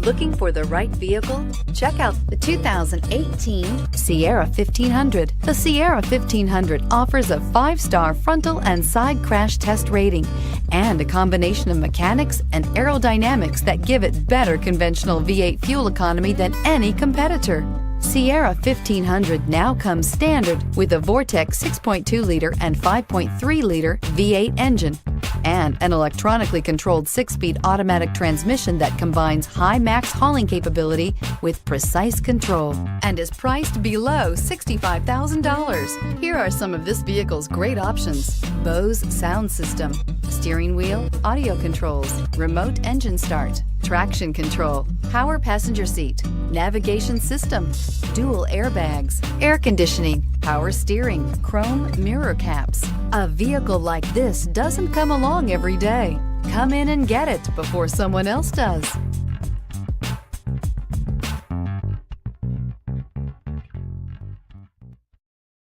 Looking for the right vehicle? Check out the 2018 Sierra 1500. The Sierra 1500 offers a 5-star frontal and side crash test rating and a combination of mechanics and aerodynamics that give it better conventional V8 fuel economy than any competitor. Sierra 1500 now comes standard with a Vortec 6.2-liter and 5.3-liter V8 engine and an electronically controlled 6-speed automatic transmission that combines high max hauling capability with precise control and is priced below $65,000. Here are some of this vehicle's great options: Bose sound system, steering wheel audio controls, remote engine start, traction control, power passenger seat, navigation system, dual airbags, air conditioning, power steering, chrome mirror caps. A vehicle like this doesn't come along every day. Come in and get it before someone else does.